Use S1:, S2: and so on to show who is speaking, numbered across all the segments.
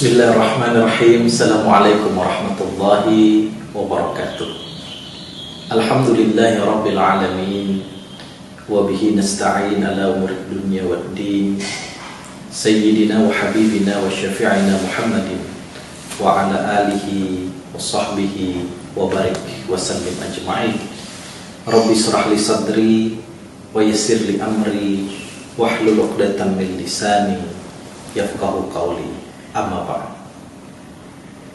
S1: Bismillahirrahmanirrahim. Assalamualaikum warahmatullahi wabarakatuh. Alhamdulillahi rabbil alamin. Wa bihi nasta'in ala umuri dunya waddin. Sayyidina wa habibina wa syafi'ina Muhammadin wa ala alihi wa sahbihi wa barik wa sallim ajma'in. Rabbi shrah li sadri wa yassir li amri wahlul 'uqdatam min lisani yafqahu qawli. Amma ba'd.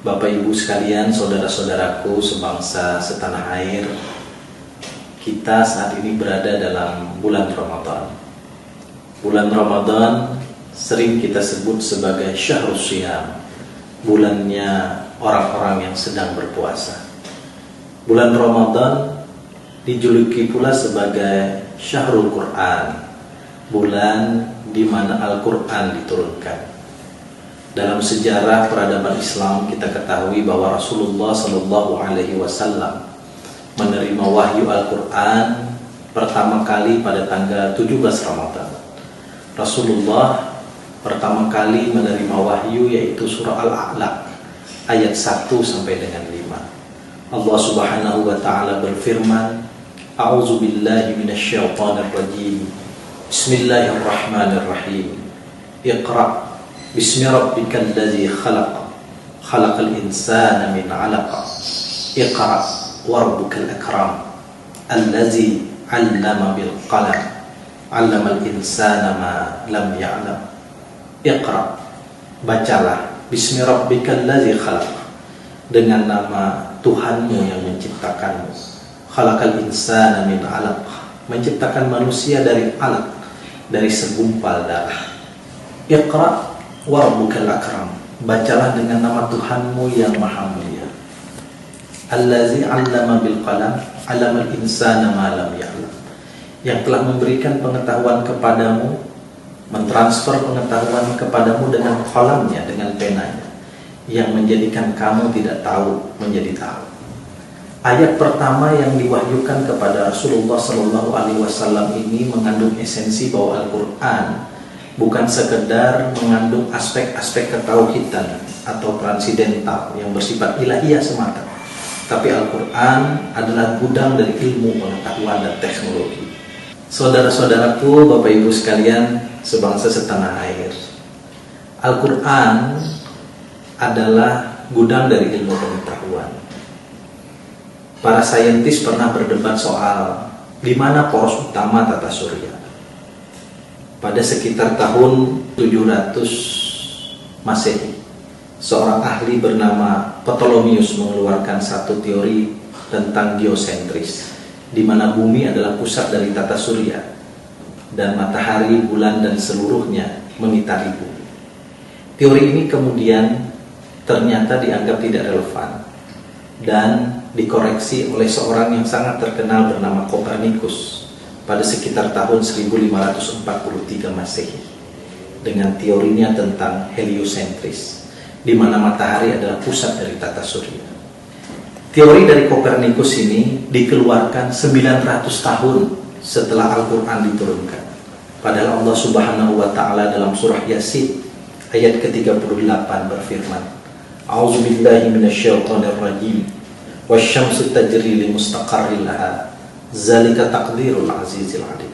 S1: Bapak Ibu sekalian, saudara-saudaraku sebangsa setanah air, kita saat ini berada dalam bulan Ramadan. Bulan Ramadan sering kita sebut sebagai Syahrus Shiyam, bulannya orang-orang yang sedang berpuasa. Bulan Ramadan dijuluki pula sebagai Syahrul Quran, bulan di mana Al-Quran diturunkan. Dalam sejarah peradaban Islam kita ketahui bahwa Rasulullah SAW menerima wahyu Al-Quran pertama kali pada tanggal 17 Ramadan. Rasulullah pertama kali menerima wahyu yaitu surah Al-A'la ayat 1 sampai dengan 5. Allah Subhanahu wa taala berfirman, A'udzu billahi minasyaitonir rajim. Bismillahirrahmanirrahim. Iqra Bismi rabbikal ladzi khalaq, khalaqal insana min 'alaq. Iqra wa rabbukal akram, alladzi 'allama bil qalam, 'allamal insana ma lam ya'lam. Iqra, bacalah, bismi rabbikal ladzi khalaq, dengan nama Tuhanmu yang menciptakanmu. Khalaqal insana min 'alaq, menciptakan manusia dari 'alaq, dari segumpal darah. Iqra wa rabbukal akram, bacalah dengan nama Tuhanmu yang maha mulia. Allazi 'allama bil qalam, 'allamal insana ma lam ya'lam, yang telah memberikan pengetahuan kepadamu, mentransfer pengetahuan kepadamu dengan qalamnya, dengan penanya, yang menjadikan kamu tidak tahu menjadi tahu. Ayat pertama yang diwahyukan kepada Rasulullah SAW ini mengandung esensi bahwa Al-Quran bukan sekedar mengandung aspek-aspek ketauhidan atau transidental yang bersifat ilahiyah semata, tapi Al-Quran adalah gudang dari ilmu, pengetahuan, dan teknologi. Saudara-saudaraku, Bapak Ibu sekalian sebangsa setanah air, Al-Quran adalah gudang dari ilmu pengetahuan. Para saintis pernah berdebat soal di mana poros utama tata surya. Pada sekitar tahun 700 Masehi, seorang ahli bernama Ptolemeus mengeluarkan satu teori tentang geosentris, di mana bumi adalah pusat dari tata surya dan matahari, bulan, dan seluruhnya mengitari bumi. Teori ini kemudian ternyata dianggap tidak relevan dan dikoreksi oleh seorang yang sangat terkenal bernama Kopernikus pada sekitar tahun 1543 Masehi dengan teorinya tentang heliosentris, di mana matahari adalah pusat dari tata surya. Teori dari Kopernikus ini dikeluarkan 900 tahun setelah Al-Quran diturunkan. Padahal Allah Subhanahu wa taala dalam surah Yasin ayat ke-38 berfirman, A'udzu billahi minasyaitonir rajim. Wasyamsu tajri li mustaqarrin laha. Zalika taqdirul azizil alim.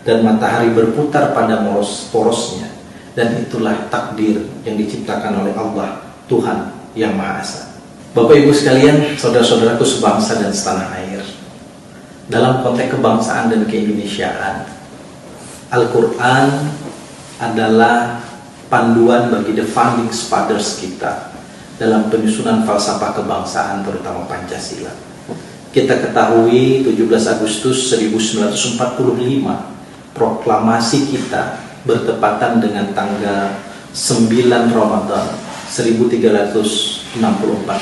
S1: Dan matahari berputar pada porosnya, dan itulah takdir yang diciptakan oleh Allah, Tuhan yang Maha Esa. Bapak Ibu sekalian, saudara-saudaraku sebangsa dan setanah air, dalam konteks kebangsaan dan keindonesiaan, Al-Quran adalah panduan bagi the founding fathers kita dalam penyusunan falsafah kebangsaan, terutama Pancasila. Kita ketahui 17 Agustus 1945 proklamasi kita bertepatan dengan tanggal 9 Ramadan 1364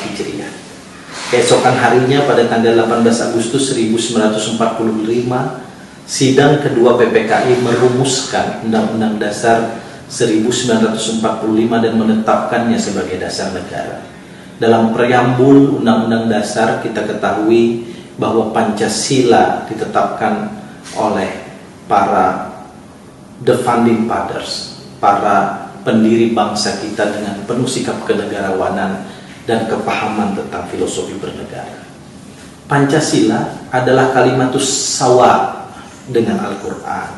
S1: Hijriah. Keesokan harinya pada tanggal 18 Agustus 1945 sidang kedua PPKI merumuskan Undang-Undang Dasar 1945 dan menetapkannya sebagai dasar negara. Dalam preambul Undang-Undang Dasar kita ketahui bahwa Pancasila ditetapkan oleh para the founding fathers, para pendiri bangsa kita dengan penuh sikap kenegarawanan dan kepahaman tentang filosofi bernegara. Pancasila adalah kalimatus sawa dengan Al-Quran.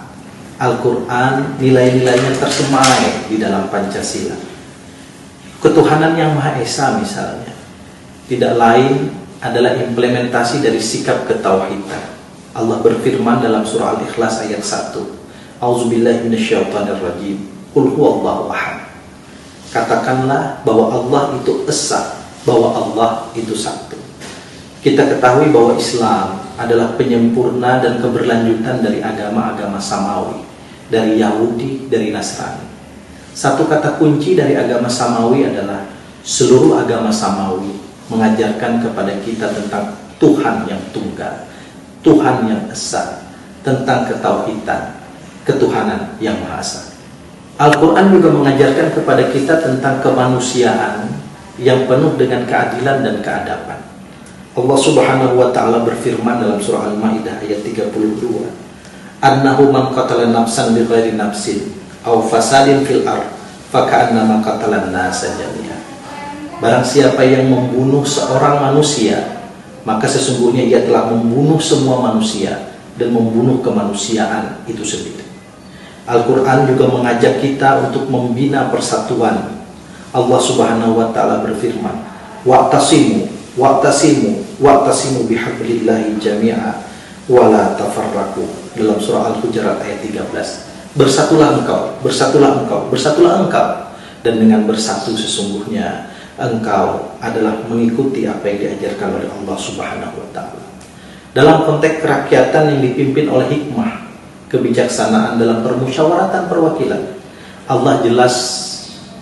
S1: Al-Quran nilai-nilainya tersemai di dalam Pancasila. Ketuhanan yang Maha Esa misalnya, tidak lain adalah implementasi dari sikap ketauhidan. Allah berfirman dalam surah Al-Ikhlas ayat 1, A'udzubillahi minasyaitonirrajim, Qul huwallahu ahad. Katakanlah bahwa Allah itu esa, bahwa Allah itu satu. Kita ketahui bahwa Islam adalah penyempurna dan keberlanjutan dari agama-agama samawi, dari Yahudi, dari Nasrani. Satu kata kunci dari agama samawi adalah seluruh agama samawi mengajarkan kepada kita tentang Tuhan yang tunggal, Tuhan yang esa, tentang ketauhidan, ketuhanan yang Maha Esa. Al-Quran juga mengajarkan kepada kita tentang kemanusiaan yang penuh dengan keadilan dan keadaban. Allah Subhanahu wa ta'ala berfirman dalam surah Al-Maidah ayat 32, annahu man qatala nafsan bighairi nafsin aw fasadin fil ard faka'annama qatalan nasa jami'an. Barang siapa yang membunuh seorang manusia, maka sesungguhnya ia telah membunuh semua manusia dan membunuh kemanusiaan itu sendiri. Al-Quran juga mengajak kita untuk membina persatuan. Allah Subhanahu wa ta'ala berfirman, wa'tasimu bihablillahi jami'a wa la tafarraqu, dalam surah Al-Hujurat ayat 13. Bersatulah engkau, bersatulah engkau, bersatulah engkau, dan dengan bersatu sesungguhnya engkau adalah mengikuti apa yang diajarkan oleh Allah Subhanahu wa ta'ala. Dalam konteks kerakyatan yang dipimpin oleh hikmah, kebijaksanaan dalam permusyawaratan perwakilan, Allah jelas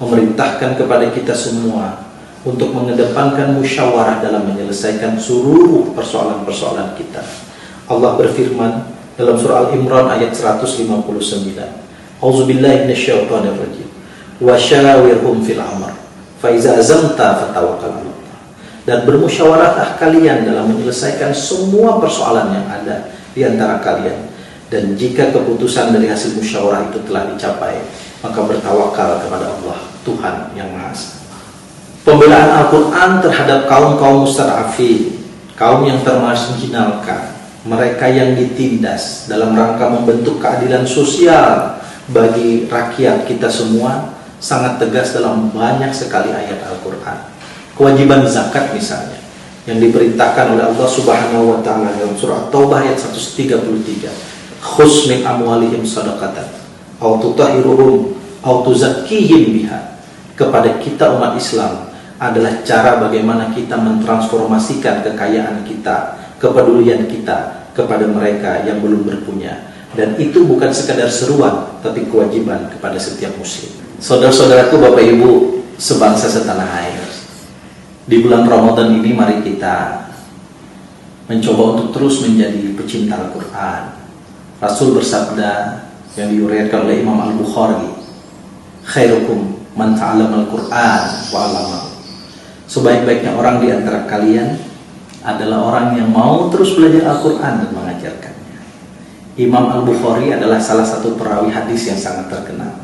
S1: memerintahkan kepada kita semua untuk mengedepankan musyawarah dalam menyelesaikan seluruh persoalan-persoalan kita. Allah berfirman dalam surah Al-Imran ayat 159, A'udzubillahi minasyaitonirrajim, wa syawirhum fil amr fa iza azamta fatawakkal 'ala Allah. Dan bermusyawarahlah kalian dalam menyelesaikan semua persoalan yang ada di antara kalian, dan jika keputusan dari hasil musyawarah itu telah dicapai, maka bertawakal kepada Allah, Tuhan yang Maha Esa. Pembelaan Al-Quran terhadap kaum-kaum mustad'afin, kaum yang termarginalkan, mereka yang ditindas dalam rangka membentuk keadilan sosial bagi rakyat kita semua, sangat tegas dalam banyak sekali ayat Al-Quran. Kewajiban zakat misalnya, yang diperintahkan oleh Allah Subhanahu wa ta'ala dalam surah At-Taubah ayat 133, khus min amwalihim sadaqatan aw tutahhiruhum aw tuzakkihim biha. Kepada kita umat Islam adalah cara bagaimana kita mentransformasikan kekayaan kita, kepedulian kita kepada mereka yang belum berpunya. Dan itu bukan sekadar seruan, tapi kewajiban kepada setiap muslim. Saudara-saudaraku, Bapak Ibu, sebangsa setanah air, di bulan Ramadan ini mari kita mencoba untuk terus menjadi pecinta Al-Quran. Rasul bersabda yang diuriatkan oleh Imam Al-Bukhari, khairukum man ta'allama Al-Quran wa 'allamahu. Sebaik-baiknya orang di antara kalian adalah orang yang mau terus belajar Al-Quran dan mengajarkannya. Imam Al-Bukhari adalah salah satu perawi hadis yang sangat terkenal.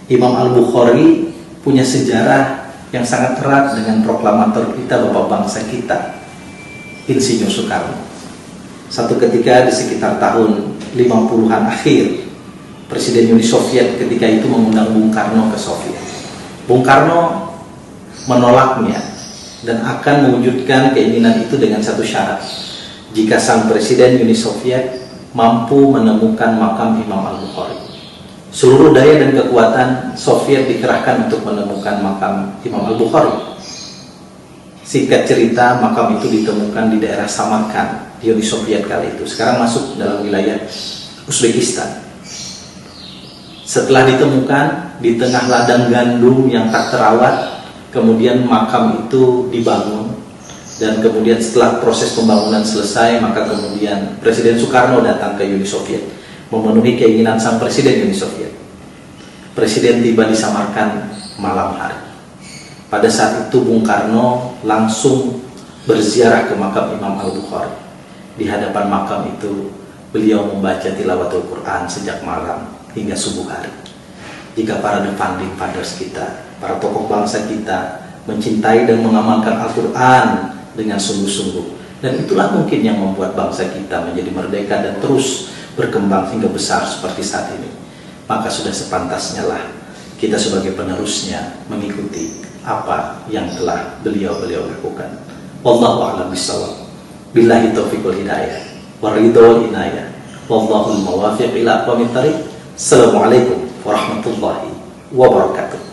S1: Imam Al-Bukhari punya sejarah yang sangat erat dengan proklamator kita, bapak bangsa kita, Insinyur Soekarno. Satu ketika di sekitar tahun 50-an akhir, Presiden Uni Soviet ketika itu mengundang Bung Karno ke Soviet. Bung Karno menolaknya dan akan mewujudkan keinginan itu dengan satu syarat: jika sang Presiden Uni Soviet mampu menemukan makam Imam Al-Bukhari. Seluruh daya dan kekuatan Soviet dikerahkan untuk menemukan makam Imam Al-Bukhari. Singkat cerita, makam itu ditemukan di daerah Samarkand di Uni Soviet kali itu. Sekarang masuk dalam wilayah Uzbekistan. Setelah ditemukan di tengah ladang gandum yang tak terawat, kemudian makam itu dibangun. Dan kemudian setelah proses pembangunan selesai, maka kemudian Presiden Soekarno datang ke Uni Soviet memenuhi keinginan sang Presiden Uni Soviet. Presiden tiba di Samarkand malam hari. Pada saat itu Bung Karno langsung berziarah ke makam Imam Al-Bukhari. Di hadapan makam itu beliau membaca tilawatul Quran sejak malam hingga subuh hari. jika para founding fathers kita, para tokoh bangsa kita mencintai dan mengamalkan Al-Quran dengan sungguh-sungguh. Dan itulah mungkin yang membuat bangsa kita menjadi merdeka dan terus berkembang hingga besar seperti saat ini. Maka sudah sepantasnya lah kita sebagai penerusnya mengikuti apa yang telah beliau-beliau lakukan. Wallahu a'lam bishawab. Billahi taufiq wal hidayah wa ridha wal inayah. Wallahul muwaffiq ila aqwamit thariq. Assalamualaikum warahmatullahi wabarakatuh.